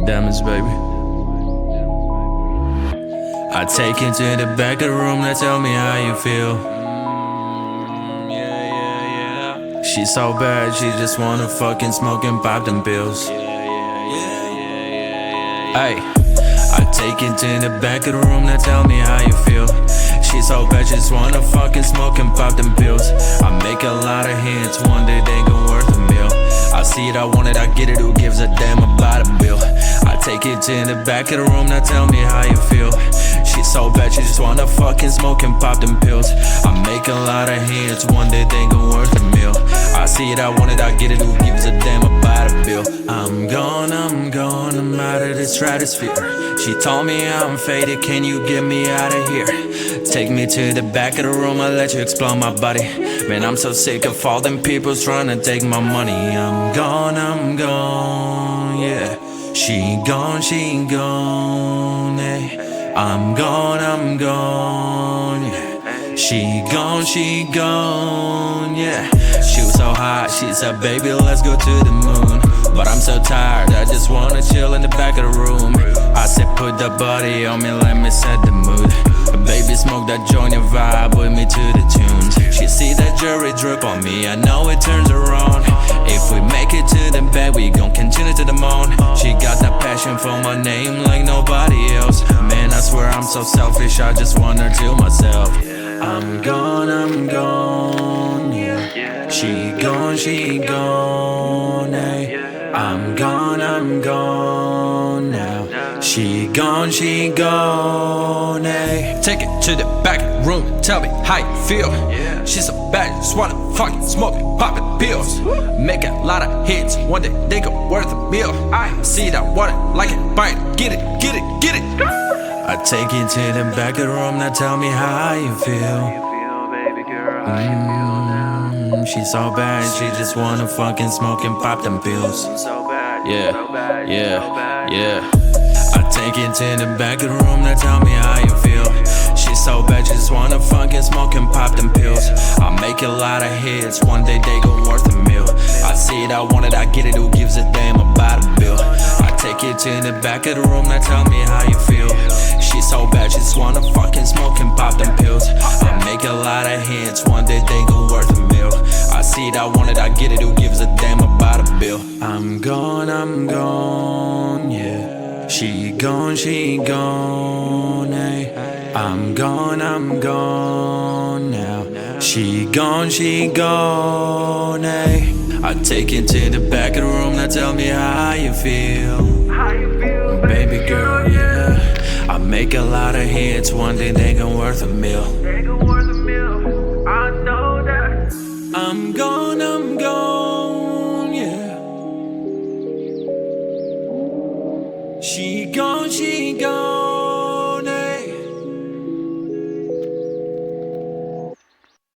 Diamonds, baby. I take you to the back of the room, now tell me how you feel. Yeah. She's so bad, she just wanna fucking smoke and pop them pills. Ay, I take you to the back of the room, now tell me how you feel. She's so bad, she just wanna fucking smoke and pop them pills. I make a lot of hits, one day they gon' worth a meal. I see it, I want it, I get it, who gives a damn about a bill? I take it to the back of the room, now tell me how you feel. She's so bad, she just wanna fucking smoke and pop them pills. I make a lot of hits, one day they gon' worth a meal. I see it, I want it, I get it, who gives a damn about a bill? I'm gone, I'm out of the stratosphere. She told me I'm faded, can you get me out of here? Take me to the back of the room, I'll let you explore my body. Man, I'm so sick of all them people trying to take my money. I'm gone, yeah. She gone, yeah. I'm gone, yeah. She gone, yeah. She was so hot, she said, baby, let's go to the moon. But I'm so tired, I just wanna chill in the back of the room. I said, put the body on me, let me set the mood. Baby, smoke that joint and vibe with me to the tunes. She see that jewelry drip on me, I know it turns her on. If we make it to the bed, we gon' continue to the moon. She got that passion for my name like nobody else. Man, I swear I'm so selfish, I just want her to myself. I'm gone, yeah. She gone, eh. I'm gone now. She gone, eh. Take it to the back of the room, tell me how you feel. She's so bad, just wanna fucking smoke and pop it pills. Make a lot of hits, one day they go worth a meal. I see that water, like it, buy it, get it. I take you to the back of the room, now tell me how you feel. She's so bad, she just wanna fucking smoke and pop them pills. Yeah. I take you to the back of the room, now tell me how you feel. She's so bad, she just wanna fucking smoke and pop them pills. I make a lot of hits, one day they gon' worth a meal. I see it, I want it, I get it, who gives a damn about a bill? I take you to the back of the room, now tell me how you feel. She's so bad, she just wanna fucking smoke and pop them pills. I make a lot of hits, one day they gon' worth a meal. I see it, I want it, I get it, who gives a damn about a bill? I'm gone, yeah. She gone, eh. I'm gone now. She gone, eh. I take you to the back of the room, now tell me how you feel. Baby girl, yeah. I make a lot of hits, one day they gon' worth a meal. I know that. I'm gone, yeah. She gone,